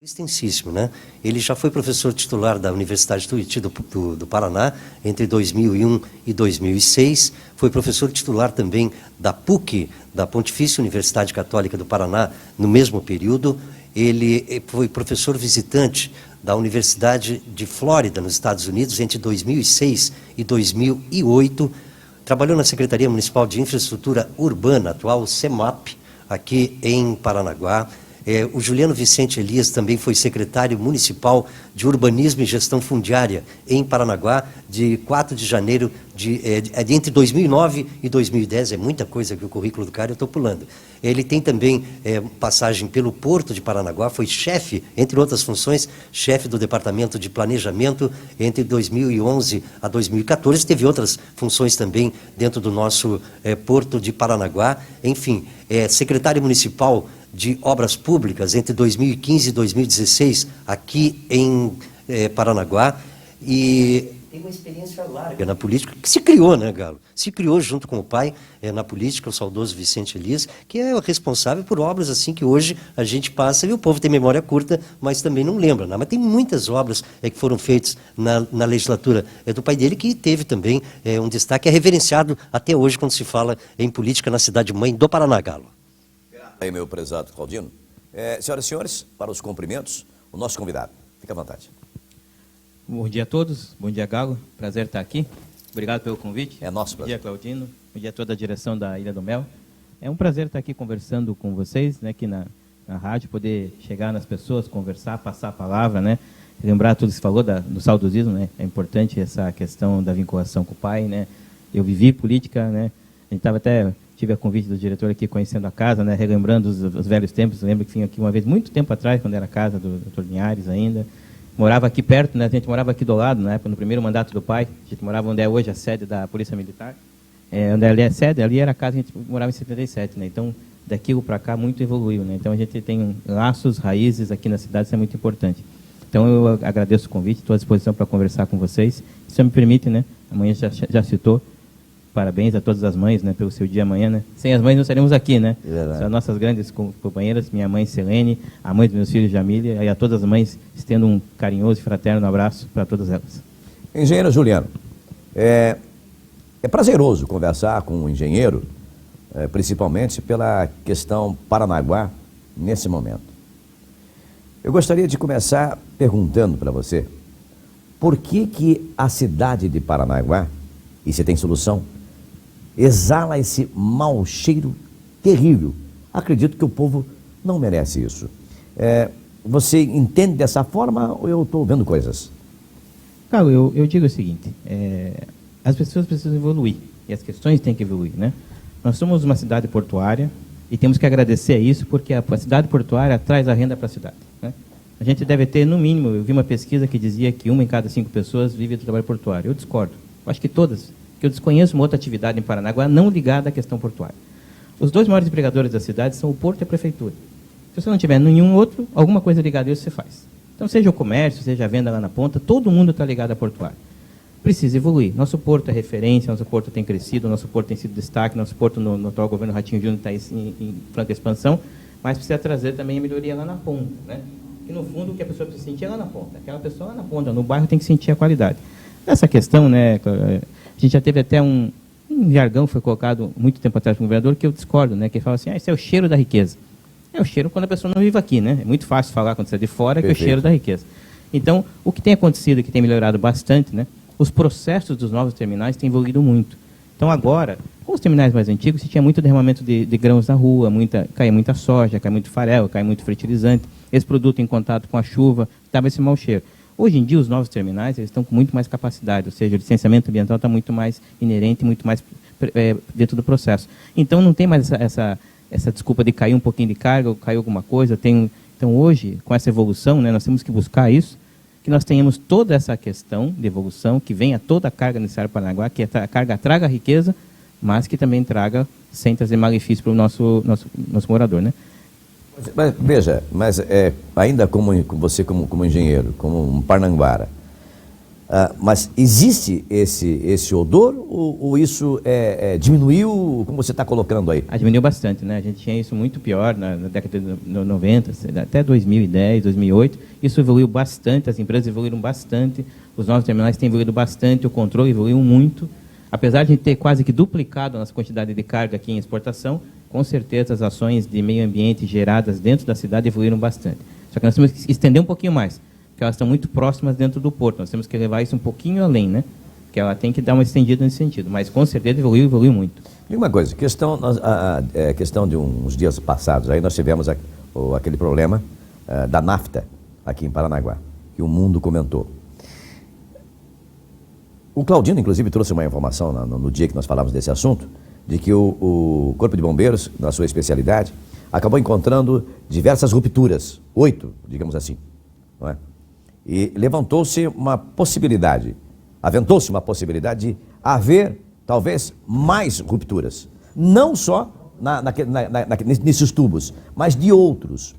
Extensíssimo, né? Ele já foi professor titular da Universidade Tuiuti do Paraná entre 2001 e 2006, foi professor titular também da PUC, da Pontifícia Universidade Católica do Paraná, no mesmo período. Ele foi professor visitante da Universidade de Flórida, nos Estados Unidos, entre 2006 e 2008. Trabalhou na Secretaria Municipal de Infraestrutura Urbana, atual CEMAP, aqui em Paranaguá. O Juliano Vicente Elias também foi secretário municipal de Urbanismo e Gestão Fundiária em Paranaguá, de 4 de janeiro entre 2009 e 2010, é muita coisa que o currículo do cara eu estou pulando. Ele tem também passagem pelo Porto de Paranaguá, foi chefe, entre outras funções, chefe do Departamento de Planejamento entre 2011 a 2014, teve outras funções também dentro do nosso Porto de Paranaguá, enfim, secretário municipal de Obras Públicas entre 2015 e 2016, aqui em Paranaguá, e tem uma experiência larga na política, que se criou, né, Galo? Se criou junto com o pai na política, o saudoso Vicente Elias, que é o responsável por obras assim que hoje a gente passa, e o povo tem memória curta, mas também não lembra, né? Mas tem muitas obras que foram feitas na legislatura do pai dele, que teve também um destaque, é reverenciado até hoje quando se fala em política na cidade-mãe do Paraná, Galo. Aí, meu prezado Claudino. Senhoras e senhores, para os cumprimentos, o nosso convidado. Fique à vontade. Bom dia a todos, bom dia, Galo. Prazer estar aqui. Obrigado pelo convite. É nosso prazer. Bom dia, Claudino. Bom dia a toda a direção da Ilha do Mel. É um prazer estar aqui conversando com vocês, né, aqui na rádio, poder chegar nas pessoas, conversar, passar a palavra, né, lembrar tudo que se falou do saudosismo, né, é importante essa questão da vinculação com o pai, né. Eu vivi política, né, a gente tive a convite do diretor aqui conhecendo a casa, né, relembrando os velhos tempos. Eu lembro que vim aqui uma vez, muito tempo atrás, quando era a casa do Dr. Linhares ainda. Morava aqui perto, né, a gente morava aqui do lado, na época, no primeiro mandato do pai. A gente morava onde é hoje a sede da Polícia Militar. Onde ali é a sede, ali era a casa, a gente morava em 77, né, então daquilo para cá muito evoluiu, né, então a gente tem laços, raízes aqui na cidade, isso é muito importante. Então eu agradeço o convite, estou à disposição para conversar com vocês. Se me permite, né, a mãe já citou. Parabéns a todas as mães, né, pelo seu dia amanhã, né? Sem as mães não estaremos aqui, né? São nossas grandes companheiras, minha mãe Selene, a mãe dos meus filhos Jamília, e a todas as mães estendo um carinhoso e fraterno abraço para todas elas. Engenheiro Juliano, é prazeroso conversar com um engenheiro, principalmente pela questão Paranaguá nesse momento. Eu gostaria de começar perguntando para você, por que a cidade de Paranaguá, e se tem solução, exala esse mau cheiro terrível? Acredito que o povo não merece isso. Você entende dessa forma ou eu estou vendo coisas? Carlos, eu digo o seguinte, as pessoas precisam evoluir, e as questões têm que evoluir, né? Nós somos uma cidade portuária e temos que agradecer a isso, porque a cidade portuária traz a renda para a cidade, né? A gente deve ter, no mínimo, eu vi uma pesquisa que dizia que 1 em cada 5 pessoas vive do trabalho portuário. Eu discordo. Eu acho que todas, que eu desconheço uma outra atividade em Paranaguá não ligada à questão portuária. Os dois maiores empregadores da cidade são o Porto e a Prefeitura. Se você não tiver nenhum outro, alguma coisa ligada a isso você faz. Então, seja o comércio, seja a venda lá na ponta, todo mundo está ligado à portuária. Precisa evoluir. Nosso porto é referência, nosso porto tem crescido, nosso porto tem sido destaque, nosso porto no atual governo Ratinho Júnior está em franca expansão, mas precisa trazer também a melhoria lá na ponta, né? E, no fundo, o que a pessoa precisa sentir é lá na ponta. Aquela pessoa lá na ponta, no bairro, tem que sentir a qualidade. Essa questão, né, a gente já teve até um jargão que foi colocado muito tempo atrás com o governador, que eu discordo, né, que fala assim, esse é o cheiro da riqueza. É o cheiro quando a pessoa não vive aqui, né? É muito fácil falar quando você é de fora, que é o cheiro da riqueza. Então, o que tem acontecido, que tem melhorado bastante, né, os processos dos novos terminais têm evoluído muito. Então, agora, com os terminais mais antigos, se tinha muito derramamento de grãos na rua, caía muita soja, caía muito farelo, caía muito fertilizante, esse produto em contato com a chuva, dava esse mau cheiro. Hoje em dia, os novos terminais eles estão com muito mais capacidade, ou seja, o licenciamento ambiental está muito mais inerente, muito mais dentro do processo. Então, não tem mais essa desculpa de cair um pouquinho de carga ou cair alguma coisa. Então, hoje, com essa evolução, né, nós temos que buscar isso, que nós tenhamos toda essa questão de evolução, que venha toda a carga necessária para Paranaguá, que a carga traga riqueza, mas que também traga, sem trazer malefício para o nosso morador, né? Mas, veja, ainda como você como engenheiro, como um parnanguara, Mas existe esse odor ou isso diminuiu, como você está colocando aí? Diminuiu bastante, né? A gente tinha isso muito pior na década de 90, até 2010, 2008. Isso evoluiu bastante, as empresas evoluíram bastante, os novos terminais têm evoluído bastante, o controle evoluiu muito. Apesar de a gente ter quase que duplicado a nossa quantidade de carga aqui em exportação, com certeza as ações de meio ambiente geradas dentro da cidade evoluíram bastante. Só que nós temos que estender um pouquinho mais, porque elas estão muito próximas dentro do porto. Nós temos que levar isso um pouquinho além, né? Que ela tem que dar uma estendida nesse sentido. Mas, com certeza, evoluiu muito. E uma coisa, questão de uns dias passados, aí nós tivemos aquele problema da NAFTA, aqui em Paranaguá, que o mundo comentou. O Claudino, inclusive, trouxe uma informação no dia que nós falávamos desse assunto, de que o Corpo de Bombeiros, na sua especialidade, acabou encontrando diversas rupturas, 8, digamos assim, não é? E aventou-se uma possibilidade de haver, talvez, mais rupturas. Não só nesses tubos, mas de outros.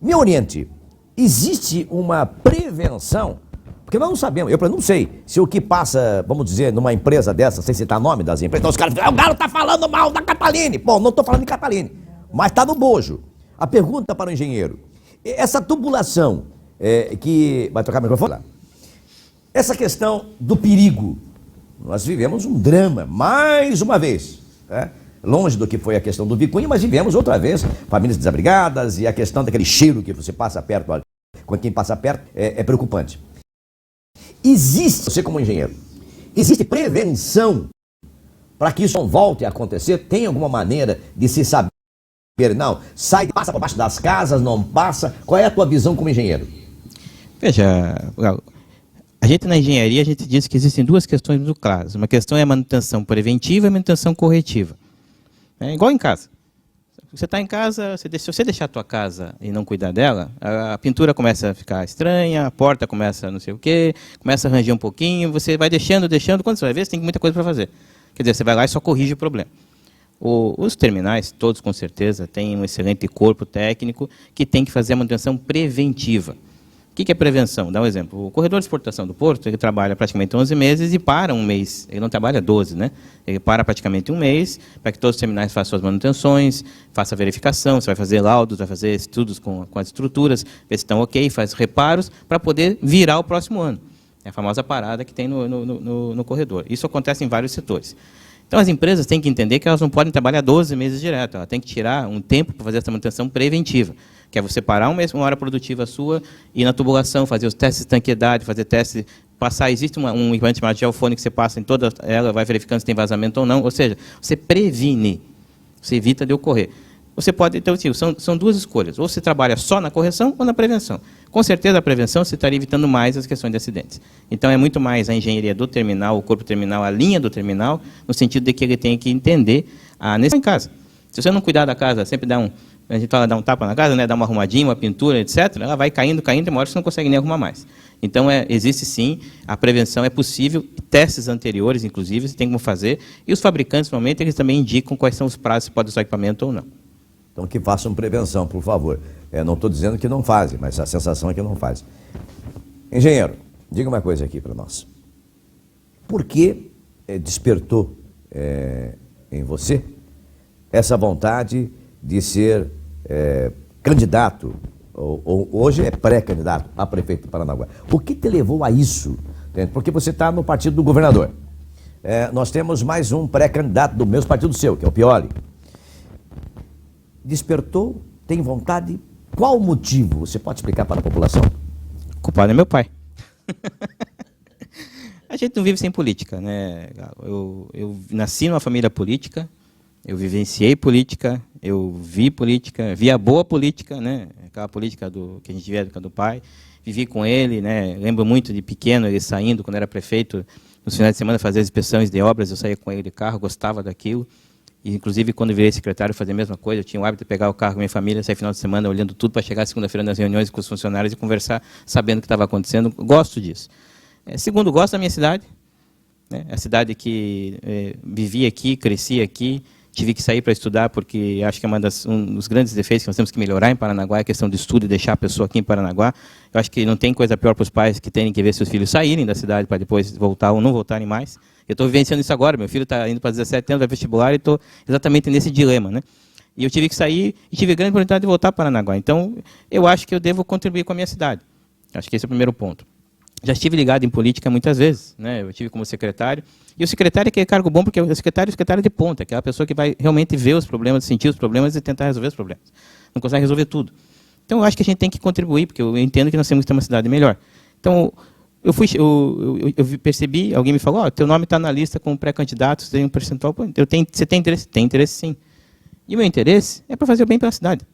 Me oriente, existe uma prevenção? Porque nós não sabemos, eu não sei, se o que passa, vamos dizer, numa empresa dessa, sem citar nome das empresas, então os caras dizem, o Galo está falando mal da Cataline. Bom, não estou falando de Cataline, mas está no bojo. A pergunta para o engenheiro, essa tubulação, que vai trocar o microfone lá. Essa questão do perigo, nós vivemos um drama, mais uma vez, né? Longe do que foi a questão do Vicunha, mas vivemos outra vez, famílias desabrigadas e a questão daquele cheiro que você passa perto, com quem passa perto, é preocupante. Existe, você como engenheiro, existe prevenção para que isso não volte a acontecer? Tem alguma maneira de se saber, não, passa por baixo das casas, não passa? Qual é a tua visão como engenheiro? Veja, a gente na engenharia, a gente diz que existem duas questões muito claras. Uma questão é a manutenção preventiva e a manutenção corretiva. É igual em casa. Você está em casa, se você deixar a tua casa e não cuidar dela, a pintura começa a ficar estranha, a porta começa a não sei o quê, começa a ranger um pouquinho, você vai deixando, quando você vai ver, você tem muita coisa para fazer. Quer dizer, você vai lá e só corrige o problema. Os terminais, todos com certeza, têm um excelente corpo técnico que tem que fazer a manutenção preventiva. O que é prevenção? Dá um exemplo. O corredor de exportação do porto, ele trabalha praticamente 11 meses e para um mês. Ele não trabalha 12, né? Ele para praticamente um mês para que todos os terminais façam suas manutenções, faça a verificação, você vai fazer laudos, vai fazer estudos com as estruturas, ver se estão ok, faz reparos para poder virar o próximo ano. É a famosa parada que tem no corredor. Isso acontece em vários setores. Então, as empresas têm que entender que elas não podem trabalhar 12 meses direto. Ela tem que tirar um tempo para fazer essa manutenção preventiva, que é você parar uma hora produtiva sua, ir na tubulação, fazer os testes de tanquedade, fazer testes, existe um equipamento chamado geofone que você passa em toda ela, vai verificando se tem vazamento ou não, ou seja, você previne, você evita de ocorrer. Você pode, então, são duas escolhas, ou você trabalha só na correção ou na prevenção. Com certeza, a prevenção você estaria evitando mais as questões de acidentes. Então, é muito mais a engenharia do terminal, o corpo terminal, a linha do terminal, no sentido de que ele tem que entender a necessidade em casa. Se você não cuidar da casa, sempre a gente fala, dá um tapa na casa, né, dá uma arrumadinha, uma pintura, etc., ela vai caindo, e uma hora você não consegue nem arrumar mais. Então, existe sim, a prevenção é possível, testes anteriores, inclusive, você tem como fazer, e os fabricantes, normalmente, eles também indicam quais são os prazos, se pode usar o equipamento ou não. Então, que façam prevenção, por favor. Não estou dizendo que não fazem, mas a sensação é que não fazem. Engenheiro, diga uma coisa aqui para nós. Por que despertou em você essa vontade de ser candidato, ou hoje é pré-candidato a prefeito de Paranaguá? O que te levou a isso? Porque você está no partido do governador. Nós temos mais um pré-candidato do mesmo partido seu, que é o Pioli. Despertou, tem vontade, qual o motivo? Você pode explicar para a população? O culpado é meu pai. A gente não vive sem política, né? Eu nasci numa família política, eu vivenciei política, eu vi a boa política, né? Aquela política que a gente vê do pai, vivi com ele, né? Lembro muito de pequeno, ele saindo, quando era prefeito, nos finais de semana fazer as inspeções de obras, eu saía com ele de carro, gostava daquilo. E, inclusive, quando eu virei secretário, eu fazia a mesma coisa. Eu tinha o hábito de pegar o carro com a minha família, sair final de semana olhando tudo para chegar segunda-feira nas reuniões com os funcionários e conversar, sabendo o que estava acontecendo. Gosto disso. Segundo, gosto da minha cidade, né? A cidade que vivi aqui, cresci aqui, tive que sair para estudar porque acho que um dos grandes defeitos que nós temos que melhorar em Paranaguá é a questão do estudo e deixar a pessoa aqui em Paranaguá. Eu acho que não tem coisa pior para os pais que terem que ver seus filhos saírem da cidade para depois voltar ou não voltarem mais. Eu estou vivenciando isso agora, meu filho está indo para 17 anos, vai vestibular e estou exatamente nesse dilema, né? E eu tive que sair e tive a grande oportunidade de voltar para Paranaguá. Então, eu acho que eu devo contribuir com a minha cidade. Acho que esse é o primeiro ponto. Já estive ligado em política muitas vezes, né? Eu estive como secretário. E o secretário é que é cargo bom, porque o secretário de ponta, aquela pessoa que vai realmente ver os problemas, sentir os problemas e tentar resolver os problemas. Não consegue resolver tudo. Então, eu acho que a gente tem que contribuir, porque eu entendo que nós temos que ter uma cidade melhor. Então, eu percebi, alguém me falou, teu nome está na lista como pré-candidato, você tem um percentual. Você tem interesse? Tem interesse, sim. E o meu interesse é para fazer o bem pela cidade.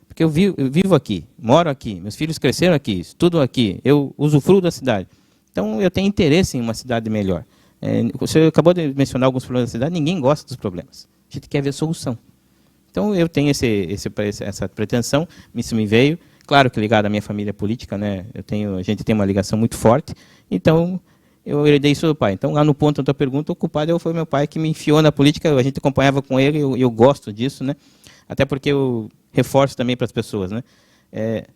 Porque eu vivo aqui, moro aqui, meus filhos cresceram aqui, estudo aqui, eu usufruo da cidade. Então, eu tenho interesse em uma cidade melhor. Você acabou de mencionar alguns problemas da cidade, ninguém gosta dos problemas. A gente quer ver solução. Então, eu tenho essa pretensão, isso me veio. Claro que ligado à minha família política, né? A gente tem uma ligação muito forte. Então, eu herdei isso do pai. Então, lá no ponto da tua pergunta, o culpado foi meu pai que me enfiou na política, a gente acompanhava com ele, eu gosto disso, né? Até porque eu reforço também para as pessoas, né?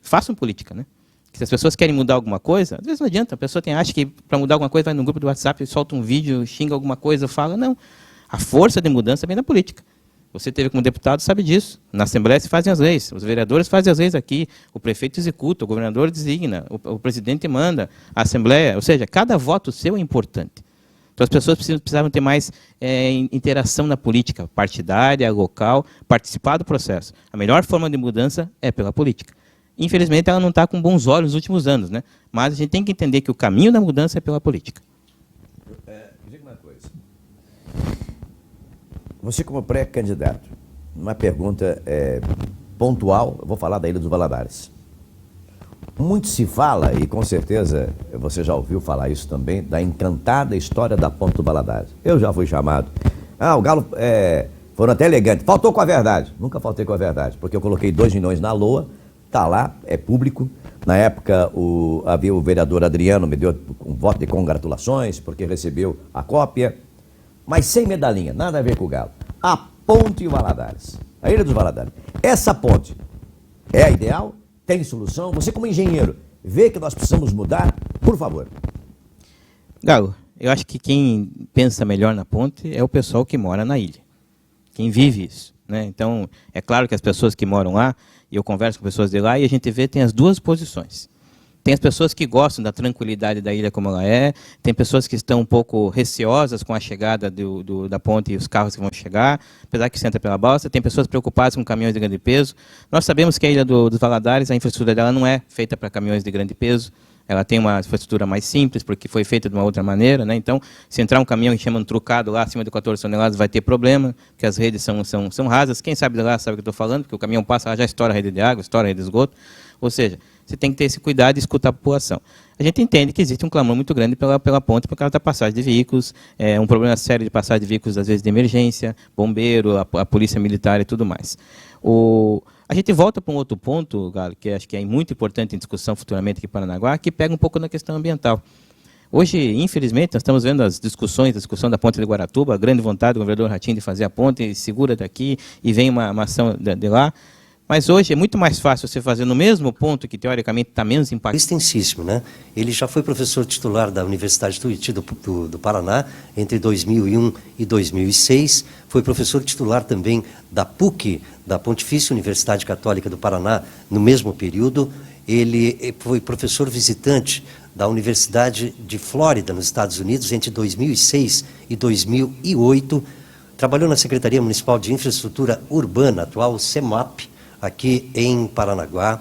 Façam política, né? Que se as pessoas querem mudar alguma coisa, às vezes não adianta, a pessoa acha que para mudar alguma coisa vai no grupo do WhatsApp, solta um vídeo, xinga alguma coisa, fala, não. A força de mudança vem da política. Você teve como deputado, sabe disso. Na Assembleia se fazem as leis, os vereadores fazem as leis aqui, o prefeito executa, o governador designa, o presidente manda, a Assembleia, ou seja, cada voto seu é importante. Então as pessoas precisavam ter mais interação na política, partidária, local, participar do processo. A melhor forma de mudança é pela política. Infelizmente ela não está com bons olhos nos últimos anos, né? Mas a gente tem que entender que o caminho da mudança é pela política. Diga uma coisa. Você como pré-candidato, uma pergunta pontual, eu vou falar da Ilha dos Valadares. Muito se fala, e com certeza você já ouviu falar isso também, da encantada história da Ponte do Valadares. Eu já fui chamado. O Galo foram até elegantes. Faltou com a verdade. Nunca faltei com a verdade, porque eu coloquei 2 milhões na LOA, está lá, é público. Na época, havia o vereador Adriano, me deu um voto de congratulações, porque recebeu a cópia, mas sem medalhinha, nada a ver com o Galo. A Ponte e o Valadares, a Ilha dos Valadares. Essa ponte é a ideal? Tem solução? Você como engenheiro, vê que nós precisamos mudar? Por favor. Galo, eu acho que quem pensa melhor na ponte é o pessoal que mora na ilha. Quem vive isso, né? Então, é claro que as pessoas que moram lá, e eu converso com pessoas de lá, e a gente vê, tem as duas posições. Tem as pessoas que gostam da tranquilidade da ilha como ela é, tem pessoas que estão um pouco receosas com a chegada da ponte e os carros que vão chegar, apesar que senta pela balsa, tem pessoas preocupadas com caminhões de grande peso. Nós sabemos que a Ilha dos Valadares, a infraestrutura dela não é feita para caminhões de grande peso, ela tem uma infraestrutura mais simples, porque foi feita de uma outra maneira, né? Então, se entrar um caminhão que chama um trucado lá, acima de 14 toneladas, vai ter problema, porque as redes são rasas. Quem sabe de lá sabe o que eu estou falando, porque o caminhão passa lá, já estoura a rede de água, estoura a rede de esgoto. Ou seja, você tem que ter esse cuidado e escutar a população. A gente entende que existe um clamor muito grande pela ponte por causa da passagem de veículos, um problema sério de passagem de veículos, às vezes, de emergência, bombeiro, a polícia militar e tudo mais. A gente volta para um outro ponto, Galo, que acho que é muito importante em discussão futuramente aqui em Paranaguá, que pega um pouco na questão ambiental. Hoje, infelizmente, nós estamos vendo a discussão da ponte de Guaratuba, a grande vontade do governador Ratinho de fazer a ponte, segura daqui e vem uma ação de lá. Mas hoje é muito mais fácil você fazer no mesmo ponto, que teoricamente está menos impactado. Extensíssimo, né? Ele já foi professor titular da Universidade Tuiuti do Paraná entre 2001 e 2006. Foi professor titular também da PUC, da Pontifícia Universidade Católica do Paraná, no mesmo período. Ele foi professor visitante da Universidade de Flórida, nos Estados Unidos, entre 2006 e 2008. Trabalhou na Secretaria Municipal de Infraestrutura Urbana, atual CEMAP, aqui em Paranaguá.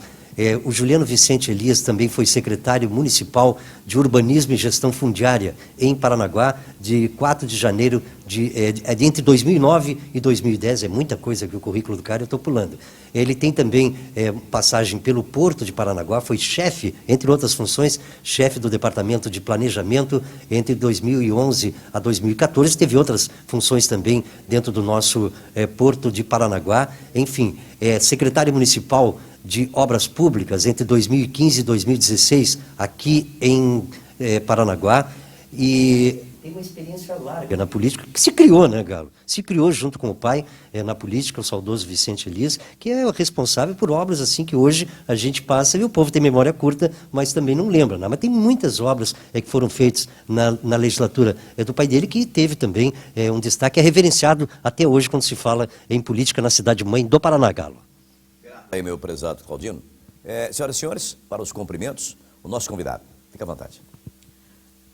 O Juliano Vicente Elias também foi secretário municipal de Urbanismo e Gestão Fundiária em Paranaguá, de 4 de janeiro entre 2009 e 2010. É muita coisa que o currículo do cara eu estou pulando. Ele tem também passagem pelo Porto de Paranaguá, foi chefe, entre outras funções, chefe do Departamento de Planejamento entre 2011 a 2014. Teve outras funções também dentro do nosso Porto de Paranaguá. Enfim, secretário municipal de Obras Públicas entre 2015 e 2016, aqui em Paranaguá. E tem uma experiência larga na política, que se criou, né, Galo? Se criou junto com o pai na política, o saudoso Vicente Elias, que é o responsável por obras assim que hoje a gente passa, e o povo tem memória curta, mas também não lembra, né? Mas tem muitas obras que foram feitas na legislatura do pai dele, que teve também um destaque, é reverenciado até hoje quando se fala em política na cidade-mãe do Paraná, Galo. Aí, meu prezado Claudino. Senhoras e senhores, para os cumprimentos, o nosso convidado. Fique à vontade.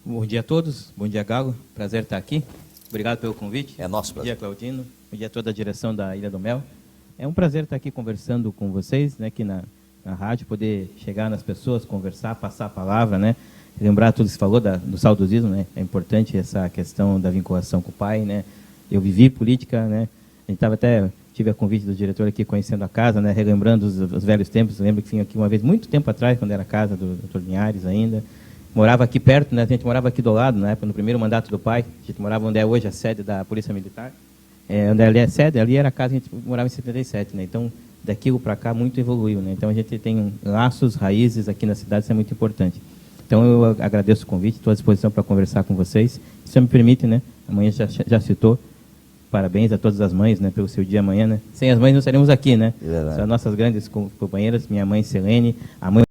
Bom dia a todos, bom dia, Galo. Prazer estar aqui. Obrigado pelo convite. É nosso Bom prazer. dia, Claudino. Bom dia a toda a direção da Ilha do Mel. É um prazer estar aqui conversando com vocês, né, aqui na rádio, poder chegar nas pessoas, conversar, passar a palavra, né, lembrar tudo que se falou do saudosismo, né, é importante essa questão da vinculação com o pai, né. Eu vivi política, né, a gente tive a convite do diretor aqui conhecendo a casa, né, relembrando os velhos tempos. Eu lembro que vim aqui uma vez, muito tempo atrás, quando era a casa do Dr. Linhares ainda. Morava aqui perto, né? A gente morava aqui do lado, na época, no primeiro mandato do pai. A gente morava onde é hoje a sede da Polícia Militar. Onde ali é a sede, ali era a casa, a gente morava em 77, né? Então, daquilo para cá, muito evoluiu, né? Então, a gente tem laços, raízes aqui na cidade, isso é muito importante. Então, eu agradeço o convite, estou à disposição para conversar com vocês. Se me permite, né? Amanhã já citou. Parabéns a todas as mães, né, pelo seu dia amanhã, né? Sem as mães não estaremos aqui, né? São nossas grandes companheiras, minha mãe Selene, a mãe